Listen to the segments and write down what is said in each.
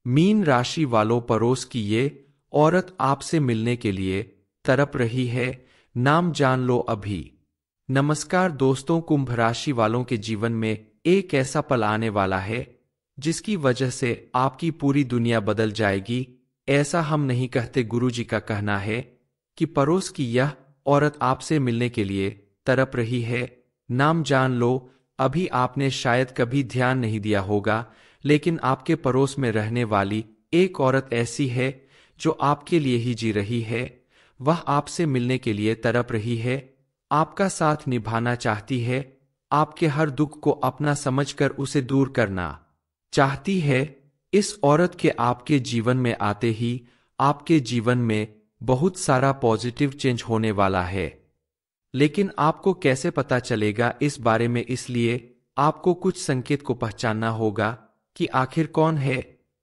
Mean राशि वालों, पड़ोस की ये औरत आपसे मिलने के लिए तड़प रही है, नाम जान लो अभी। नमस्कार दोस्तों, कुंभ राशि वालों के जीवन में एक ऐसा पल आने वाला है जिसकी वजह से आपकी पूरी दुनिया बदल जाएगी। ऐसा हम नहीं कहते, गुरुजी का कहना है कि पड़ोस की यह औरत आपसे मिलने के लिए तड़प रही है, नाम जान लो अभी। आपने शायद कभी ध्यान नहीं दिया होगा, लेकिन आपके पड़ोस में रहने वाली एक औरत ऐसी है जो आपके लिए ही जी रही है। वह आपसे मिलने के लिए तड़प रही है, आपका साथ निभाना चाहती है, आपके हर दुख को अपना समझकर उसे दूर करना चाहती है। इस औरत के आपके जीवन में आते ही आपके जीवन में बहुत सारा पॉजिटिव चेंज होने वाला है। लेकिन आपको कैसे पता चलेगा इस बारे में, इसलिए आपको कुछ संकेत को पहचानना होगा कि आखिर कौन है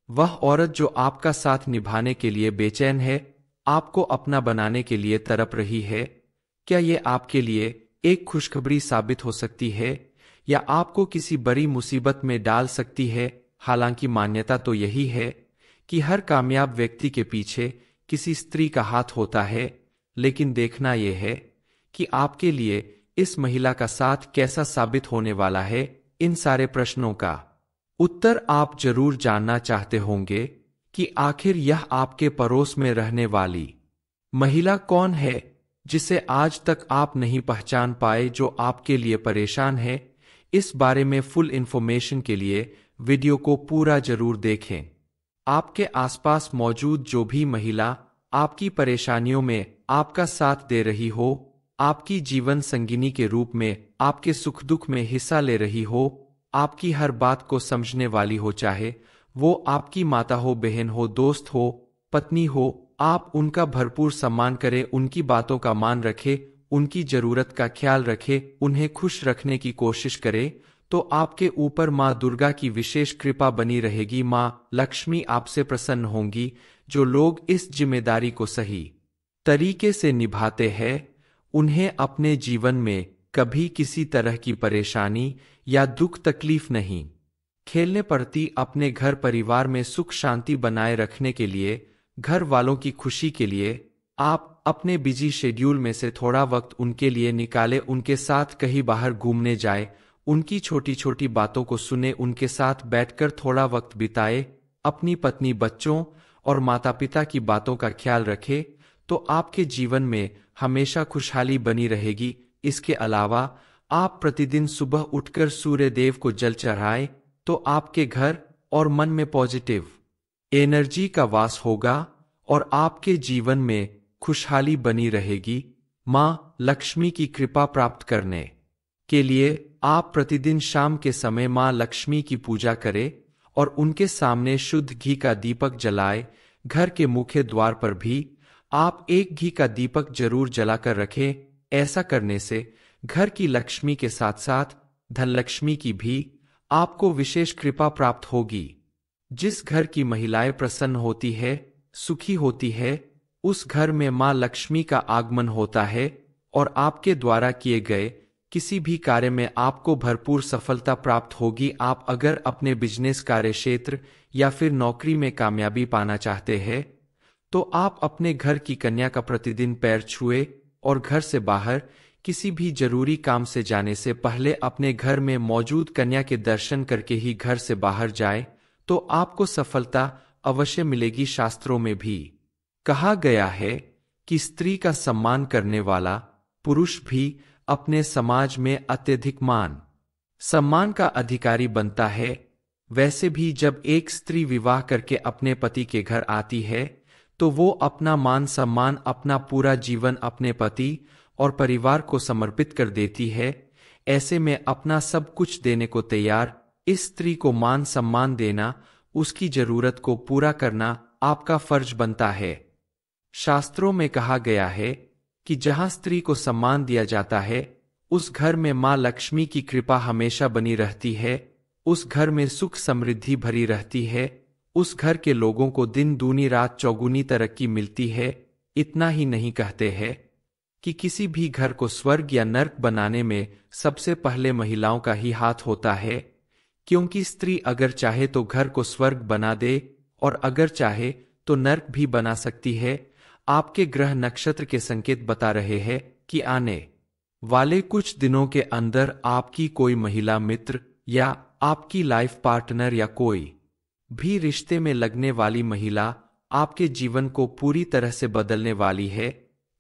वह औरत जो आपका साथ निभाने के लिए बेचैन है, आपको अपना बनाने के लिए तड़प रही है। क्या ये आपके लिए एक खुशखबरी साबित हो सकती है या आपको किसी बड़ी मुसीबत में डाल सकती है? हालांकि मान्यता तो यही है कि हर कामयाब व्यक्ति के पीछे किसी स्त्री का हाथ होता है, लेकिन देखना यह है कि आपके लिए इस महिला का साथ कैसा साबित होने वाला है। इन सारे प्रश्नों का उत्तर आप जरूर जानना चाहते होंगे कि आखिर यह आपके पड़ोस में रहने वाली महिला कौन है जिसे आज तक आप नहीं पहचान पाए, जो आपके लिए परेशान है। इस बारे में फुल इंफॉर्मेशन के लिए वीडियो को पूरा जरूर देखें। आपके आसपास मौजूद जो भी महिला आपकी परेशानियों में आपका साथ दे रही हो, आपकी जीवन संगिनी के रूप में आपके सुख दुख में हिस्सा ले रही हो, आपकी हर बात को समझने वाली हो, चाहे वो आपकी माता हो, बहन हो, दोस्त हो, पत्नी हो, आप उनका भरपूर सम्मान करें, उनकी बातों का मान रखें, उनकी जरूरत का ख्याल रखें, उन्हें खुश रखने की कोशिश करें, तो आपके ऊपर माँ दुर्गा की विशेष कृपा बनी रहेगी। माँ लक्ष्मी आपसे प्रसन्न होंगी। जो लोग इस जिम्मेदारी को सही तरीके से निभाते हैं, उन्हें अपने जीवन में कभी किसी तरह की परेशानी या दुख तकलीफ नहीं खेलने पड़ती। अपने घर परिवार में सुख शांति बनाए रखने के लिए, घर वालों की खुशी के लिए आप अपने बिजी शेड्यूल में से थोड़ा वक्त उनके लिए निकालें, उनके साथ कहीं बाहर घूमने जाए, उनकी छोटी छोटी बातों को सुने, उनके साथ बैठकर थोड़ा वक्त बिताए, अपनी पत्नी, बच्चों और माता पिता की बातों का ख्याल रखें, तो आपके जीवन में हमेशा खुशहाली बनी रहेगी। इसके अलावा आप प्रतिदिन सुबह उठकर सूर्य देव को जल चढ़ाएं, तो आपके घर और मन में पॉजिटिव एनर्जी का वास होगा और आपके जीवन में खुशहाली बनी रहेगी। माँ लक्ष्मी की कृपा प्राप्त करने के लिए आप प्रतिदिन शाम के समय माँ लक्ष्मी की पूजा करें और उनके सामने शुद्ध घी का दीपक जलाए। घर के मुख्य द्वार पर भी आप एक घी का दीपक जरूर जलाकर रखें। ऐसा करने से घर की लक्ष्मी के साथ साथ धनलक्ष्मी की भी आपको विशेष कृपा प्राप्त होगी। जिस घर की महिलाएं प्रसन्न होती है, सुखी होती है, उस घर में माँ लक्ष्मी का आगमन होता है और आपके द्वारा किए गए किसी भी कार्य में आपको भरपूर सफलता प्राप्त होगी। आप अगर अपने बिजनेस, कार्य क्षेत्र या फिर नौकरी में कामयाबी पाना चाहते हैं, तो आप अपने घर की कन्या का प्रतिदिन पैर छुए और घर से बाहर किसी भी जरूरी काम से जाने से पहले अपने घर में मौजूद कन्या के दर्शन करके ही घर से बाहर जाए, तो आपको सफलता अवश्य मिलेगी। शास्त्रों में भी कहा गया है कि स्त्री का सम्मान करने वाला पुरुष भी अपने समाज में अत्यधिक मान सम्मान का अधिकारी बनता है। वैसे भी जब एक स्त्री विवाह करके अपने पति के घर आती है, तो वो अपना मान सम्मान, अपना पूरा जीवन अपने पति और परिवार को समर्पित कर देती है। ऐसे में अपना सब कुछ देने को तैयार इस स्त्री को मान सम्मान देना, उसकी जरूरत को पूरा करना आपका फर्ज बनता है। शास्त्रों में कहा गया है कि जहां स्त्री को सम्मान दिया जाता है, उस घर में मां लक्ष्मी की कृपा हमेशा बनी रहती है, उस घर में सुख समृद्धि भरी रहती है, उस घर के लोगों को दिन दूनी रात चौगुनी तरक्की मिलती है। इतना ही नहीं, कहते हैं कि किसी भी घर को स्वर्ग या नर्क बनाने में सबसे पहले महिलाओं का ही हाथ होता है, क्योंकि स्त्री अगर चाहे तो घर को स्वर्ग बना दे और अगर चाहे तो नर्क भी बना सकती है। आपके ग्रह नक्षत्र के संकेत बता रहे हैं कि आने वाले कुछ दिनों के अंदर आपकी कोई महिला मित्र या आपकी लाइफ पार्टनर या कोई भी रिश्ते में लगने वाली महिला आपके जीवन को पूरी तरह से बदलने वाली है।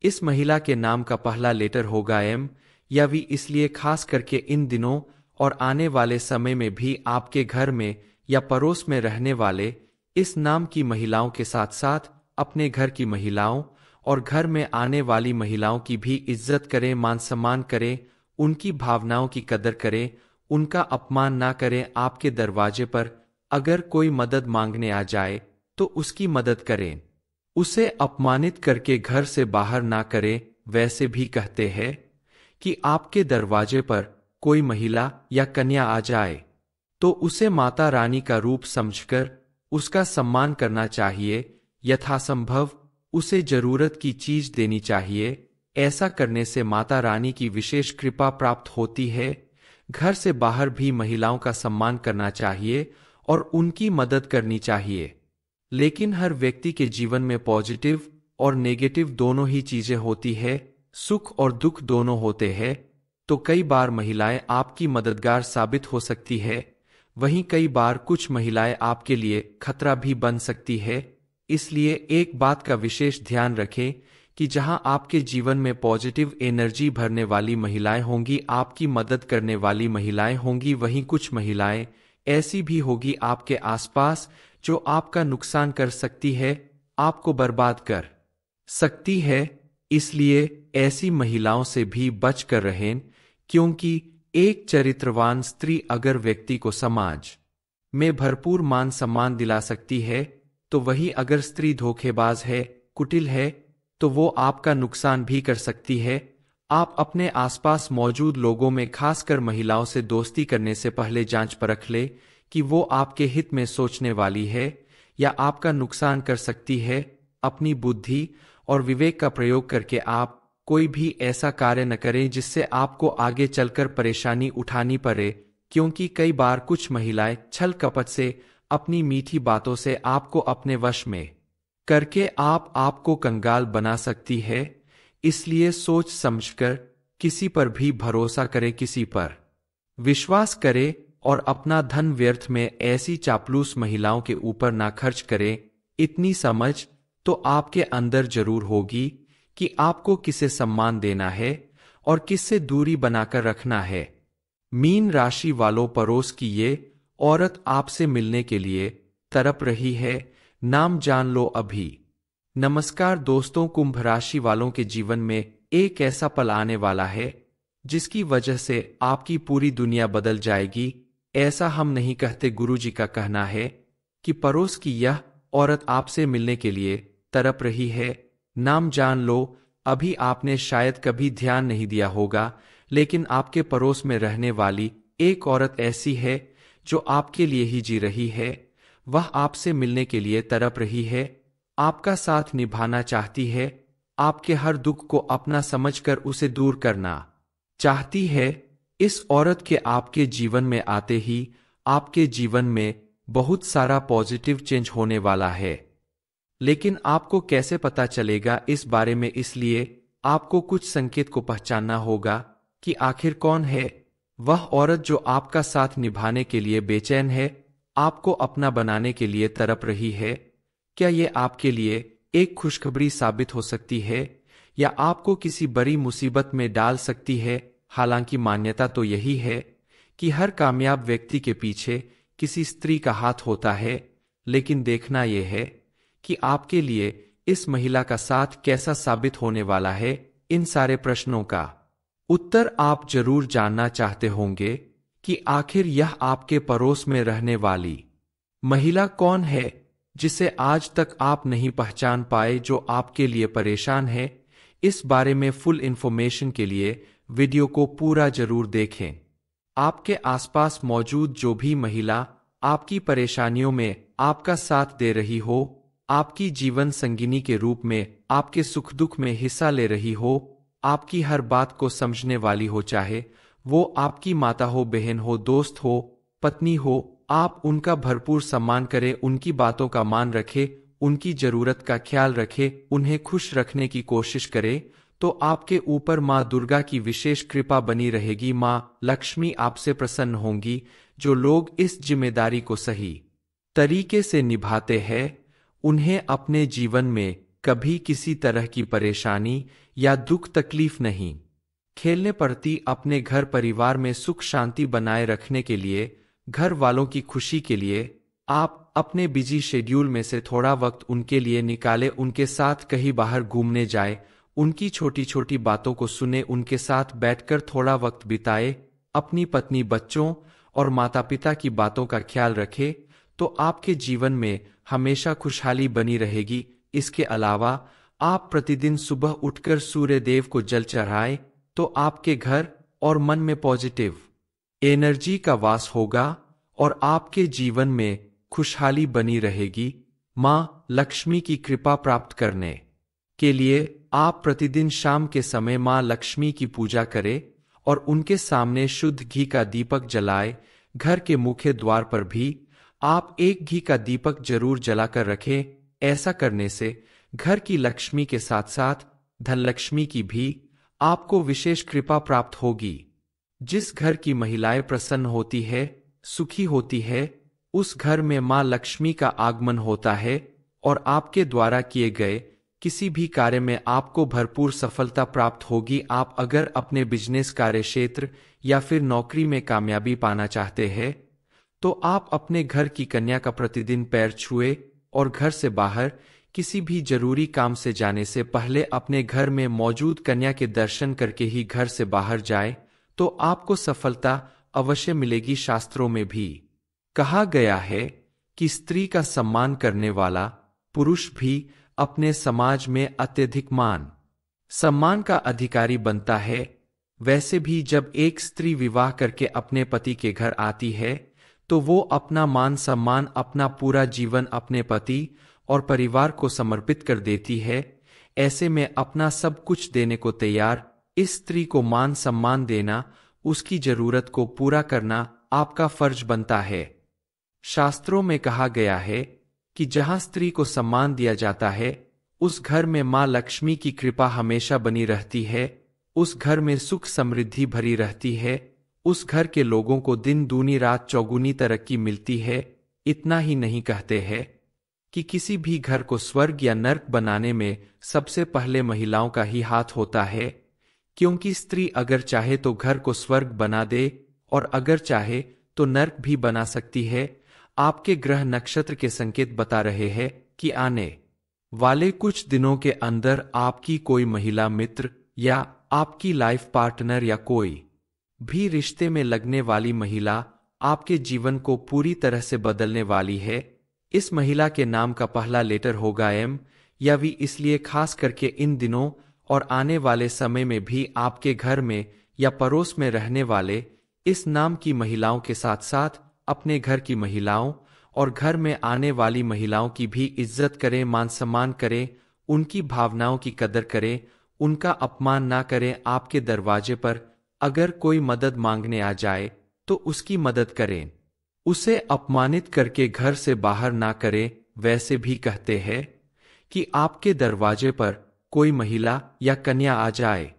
इस महिला के नाम का पहला लेटर होगा एम या वी, इसलिए खास करके इन दिनों और आने वाले समय में भी आपके घर में या पड़ोस में रहने वाले इस नाम की महिलाओं के साथ साथ अपने घर की महिलाओं और घर में आने वाली महिलाओं की भी इज्जत करें, मान सम्मान करें, उनकी भावनाओं की कदर करें, उनका अपमान ना करें। आपके दरवाजे पर अगर कोई मदद मांगने आ जाए तो उसकी मदद करें, उसे अपमानित करके घर से बाहर ना करें। वैसे भी कहते हैं कि आपके दरवाजे पर कोई महिला या कन्या आ जाए तो उसे माता रानी का रूप समझकर उसका सम्मान करना चाहिए। यथासंभव उसे जरूरत की चीज देनी चाहिए। ऐसा करने से माता रानी की विशेष कृपा प्राप्त होती है। घर से बाहर भी महिलाओं का सम्मान करना चाहिए और उनकी मदद करनी चाहिए। लेकिन हर व्यक्ति के जीवन में पॉजिटिव और नेगेटिव दोनों ही चीजें होती है, सुख और दुख दोनों होते हैं। तो कई बार महिलाएं आपकी मददगार साबित हो सकती है, वहीं कई बार कुछ महिलाएं आपके लिए खतरा भी बन सकती है। इसलिए एक बात का विशेष ध्यान रखें कि जहां आपके जीवन में पॉजिटिव एनर्जी भरने वाली महिलाएं होंगी, आपकी मदद करने वाली महिलाएं होंगी, वहीं कुछ महिलाएं ऐसी भी होगी आपके आसपास जो आपका नुकसान कर सकती है, आपको बर्बाद कर सकती है। इसलिए ऐसी महिलाओं से भी बच कर रहें, क्योंकि एक चरित्रवान स्त्री अगर व्यक्ति को समाज में भरपूर मान सम्मान दिला सकती है, तो वही अगर स्त्री धोखेबाज है, कुटिल है, तो वो आपका नुकसान भी कर सकती है। आप अपने आसपास मौजूद लोगों में खासकर महिलाओं से दोस्ती करने से पहले जांच परख ले कि वो आपके हित में सोचने वाली है या आपका नुकसान कर सकती है। अपनी बुद्धि और विवेक का प्रयोग करके आप कोई भी ऐसा कार्य न करें जिससे आपको आगे चलकर परेशानी उठानी पड़े, क्योंकि कई बार कुछ महिलाएं छल कपट से, अपनी मीठी बातों से आपको अपने वश में करके आपको कंगाल बना सकती है। इसलिए सोच समझकर किसी पर भी भरोसा करे, किसी पर विश्वास करे और अपना धन व्यर्थ में ऐसी चापलूस महिलाओं के ऊपर ना खर्च करे। इतनी समझ तो आपके अंदर जरूर होगी कि आपको किसे सम्मान देना है और किससे दूरी बनाकर रखना है। मीन राशि वालों, पड़ोस की ये औरत आपसे मिलने के लिए तड़प रही है, नाम जान लो अभी। नमस्कार दोस्तों, कुंभ राशि वालों के जीवन में एक ऐसा पल आने वाला है जिसकी वजह से आपकी पूरी दुनिया बदल जाएगी। ऐसा हम नहीं कहते, गुरुजी का कहना है कि पड़ोस की यह औरत आपसे मिलने के लिए तड़प रही है, नाम जान लो अभी। आपने शायद कभी ध्यान नहीं दिया होगा, लेकिन आपके पड़ोस में रहने वाली एक औरत ऐसी है जो आपके लिए ही जी रही है। वह आपसे मिलने के लिए तड़प रही है, आपका साथ निभाना चाहती है, आपके हर दुख को अपना समझकर उसे दूर करना चाहती है। इस औरत के आपके जीवन में आते ही आपके जीवन में बहुत सारा पॉजिटिव चेंज होने वाला है। लेकिन आपको कैसे पता चलेगा इस बारे में, इसलिए आपको कुछ संकेत को पहचानना होगा कि आखिर कौन है वह औरत जो आपका साथ निभाने के लिए बेचैन है, आपको अपना बनाने के लिए तड़प रही है। क्या ये आपके लिए एक खुशखबरी साबित हो सकती है या आपको किसी बड़ी मुसीबत में डाल सकती है? हालांकि मान्यता तो यही है कि हर कामयाब व्यक्ति के पीछे किसी स्त्री का हाथ होता है, लेकिन देखना यह है कि आपके लिए इस महिला का साथ कैसा साबित होने वाला है। इन सारे प्रश्नों का उत्तर आप जरूर जानना चाहते होंगे कि आखिर यह आपके पड़ोस में रहने वाली महिला कौन है जिसे आज तक आप नहीं पहचान पाए, जो आपके लिए परेशान है। इस बारे में फुल इंफॉर्मेशन के लिए वीडियो को पूरा जरूर देखें। आपके आसपास मौजूद जो भी महिला आपकी परेशानियों में आपका साथ दे रही हो, आपकी जीवन संगिनी के रूप में आपके सुख दुख में हिस्सा ले रही हो, आपकी हर बात को समझने वाली हो, चाहे वो आपकी माता हो, बहन हो, दोस्त हो, पत्नी हो, आप उनका भरपूर सम्मान करें, उनकी बातों का मान रखें, उनकी जरूरत का ख्याल रखें, उन्हें खुश रखने की कोशिश करें, तो आपके ऊपर माँ दुर्गा की विशेष कृपा बनी रहेगी। माँ लक्ष्मी आपसे प्रसन्न होंगी। जो लोग इस जिम्मेदारी को सही तरीके से निभाते हैं, उन्हें अपने जीवन में कभी किसी तरह की परेशानी या दुख तकलीफ नहीं खेलने पड़ती। अपने घर परिवार में सुख शांति बनाए रखने के लिए, घर वालों की खुशी के लिए आप अपने बिजी शेड्यूल में से थोड़ा वक्त उनके लिए निकालें, उनके साथ कहीं बाहर घूमने जाए, उनकी छोटी छोटी बातों को सुने, उनके साथ बैठकर थोड़ा वक्त बिताए, अपनी पत्नी, बच्चों और माता पिता की बातों का ख्याल रखें, तो आपके जीवन में हमेशा खुशहाली बनी रहेगी। इसके अलावा आप प्रतिदिन सुबह उठकर सूर्य देव को जल चढ़ाएं, तो आपके घर और मन में पॉजिटिव एनर्जी का वास होगा और आपके जीवन में खुशहाली बनी रहेगी। माँ लक्ष्मी की कृपा प्राप्त करने के लिए आप प्रतिदिन शाम के समय माँ लक्ष्मी की पूजा करें और उनके सामने शुद्ध घी का दीपक जलाए। घर के मुख्य द्वार पर भी आप एक घी का दीपक जरूर जलाकर रखें। ऐसा करने से घर की लक्ष्मी के साथ साथ धनलक्ष्मी की भी आपको विशेष कृपा प्राप्त होगी। जिस घर की महिलाएं प्रसन्न होती है, सुखी होती है, उस घर में माँ लक्ष्मी का आगमन होता है और आपके द्वारा किए गए किसी भी कार्य में आपको भरपूर सफलता प्राप्त होगी। आप अगर अपने बिजनेस, कार्य क्षेत्र या फिर नौकरी में कामयाबी पाना चाहते हैं, तो आप अपने घर की कन्या का प्रतिदिन पैर छुए और घर से बाहर किसी भी जरूरी काम से जाने से पहले अपने घर में मौजूद कन्या के दर्शन करके ही घर से बाहर जाए, तो आपको सफलता अवश्य मिलेगी। शास्त्रों में भी कहा गया है कि स्त्री का सम्मान करने वाला पुरुष भी अपने समाज में अत्यधिक मान सम्मान का अधिकारी बनता है। वैसे भी जब एक स्त्री विवाह करके अपने पति के घर आती है, तो वो अपना मान सम्मान, अपना पूरा जीवन अपने पति और परिवार को समर्पित कर देती है। ऐसे में अपना सब कुछ देने को तैयार इस स्त्री को मान सम्मान देना, उसकी जरूरत को पूरा करना आपका फर्ज बनता है। शास्त्रों में कहा गया है कि जहां स्त्री को सम्मान दिया जाता है, उस घर में मां लक्ष्मी की कृपा हमेशा बनी रहती है, उस घर में सुख समृद्धि भरी रहती है, उस घर के लोगों को दिन दूनी रात चौगुनी तरक्की मिलती है। इतना ही नहीं, कहते हैं कि किसी भी घर को स्वर्ग या नर्क बनाने में सबसे पहले महिलाओं का ही हाथ होता है, क्योंकि स्त्री अगर चाहे तो घर को स्वर्ग बना दे और अगर चाहे तो नर्क भी बना सकती है। आपके ग्रह नक्षत्र के संकेत बता रहे हैं कि आने वाले कुछ दिनों के अंदर आपकी कोई महिला मित्र या आपकी लाइफ पार्टनर या कोई भी रिश्ते में लगने वाली महिला आपके जीवन को पूरी तरह से बदलने वाली है। इस महिला के नाम का पहला लेटर होगा एम या वी, इसलिए खास करके इन दिनों और आने वाले समय में भी आपके घर में या पड़ोस में रहने वाले इस नाम की महिलाओं के साथ साथ अपने घर की महिलाओं और घर में आने वाली महिलाओं की भी इज्जत करें, मान सम्मान करें, उनकी भावनाओं की कदर करें, उनका अपमान ना करें। आपके दरवाजे पर अगर कोई मदद मांगने आ जाए तो उसकी मदद करें, उसे अपमानित करके घर से बाहर ना करें। वैसे भी कहते हैं कि आपके दरवाजे पर कोई महिला या कन्या आ जाए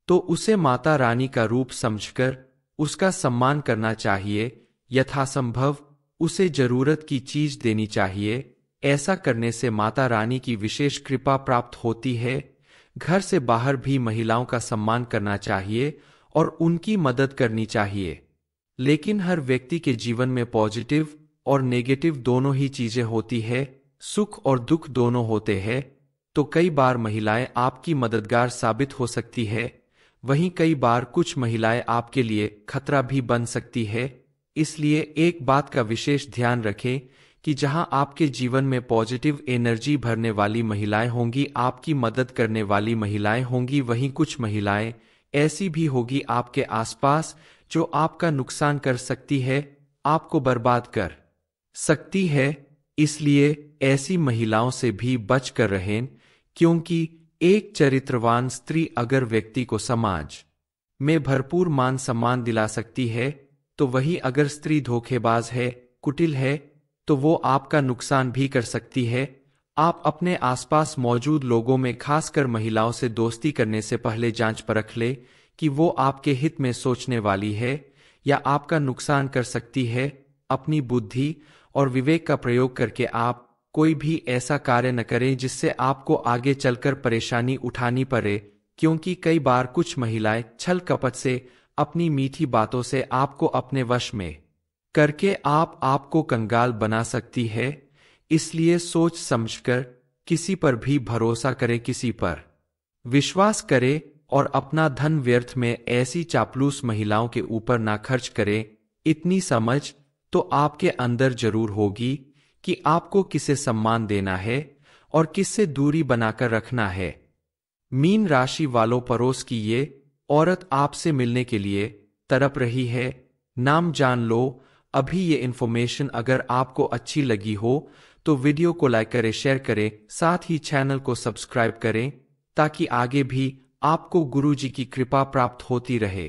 तो उसे माता रानी का रूप समझकर उसका सम्मान करना चाहिए। यथासंभव उसे जरूरत की चीज देनी चाहिए। ऐसा करने से माता रानी की विशेष कृपा प्राप्त होती है। घर से बाहर भी महिलाओं का सम्मान करना चाहिए और उनकी मदद करनी चाहिए। लेकिन हर व्यक्ति के जीवन में पॉजिटिव और नेगेटिव दोनों ही चीजें होती है, सुख और दुख दोनों होते हैं। तो कई बार महिलाएं आपकी मददगार साबित हो सकती है, वहीं कई बार कुछ महिलाएं आपके लिए खतरा भी बन सकती है। इसलिए एक बात का विशेष ध्यान रखें कि जहां आपके जीवन में पॉजिटिव एनर्जी भरने वाली महिलाएं होंगी, आपकी मदद करने वाली महिलाएं होंगी, वहीं कुछ महिलाएं ऐसी भी होगी आपके आसपास जो आपका नुकसान कर सकती है, आपको बर्बाद कर सकती है। इसलिए ऐसी महिलाओं से भी बच कर रहें, क्योंकि एक चरित्रवान स्त्री अगर व्यक्ति को समाज में भरपूर मान सम्मान दिला सकती है, तो वही अगर स्त्री धोखेबाज है कुटिल है तो वो आपका नुकसान भी कर सकती है। आप अपने आसपास मौजूद लोगों में खासकर महिलाओं से दोस्ती करने से पहले जांच परख ले कि वो आपके हित में सोचने वाली है या आपका नुकसान कर सकती है। अपनी बुद्धि और विवेक का प्रयोग करके आप कोई भी ऐसा कार्य न करें जिससे आपको आगे चलकर परेशानी उठानी पड़े, क्योंकि कई बार कुछ महिलाएं छल कपट से अपनी मीठी बातों से आपको अपने वश में करके आपको कंगाल बना सकती है। इसलिए सोच समझकर किसी पर भी भरोसा करे, किसी पर विश्वास करे और अपना धन व्यर्थ में ऐसी चापलूस महिलाओं के ऊपर ना खर्च करे। इतनी समझ तो आपके अंदर जरूर होगी कि आपको किसे सम्मान देना है और किससे दूरी बनाकर रखना है। मीन राशि वालों, पड़ोस की ये औरत आपसे मिलने के लिए तड़प रही है। नाम जान लो अभी। ये इन्फॉर्मेशन अगर आपको अच्छी लगी हो तो वीडियो को लाइक करें, शेयर करें, साथ ही चैनल को सब्सक्राइब करें ताकि आगे भी आपको गुरुजी की कृपा प्राप्त होती रहे।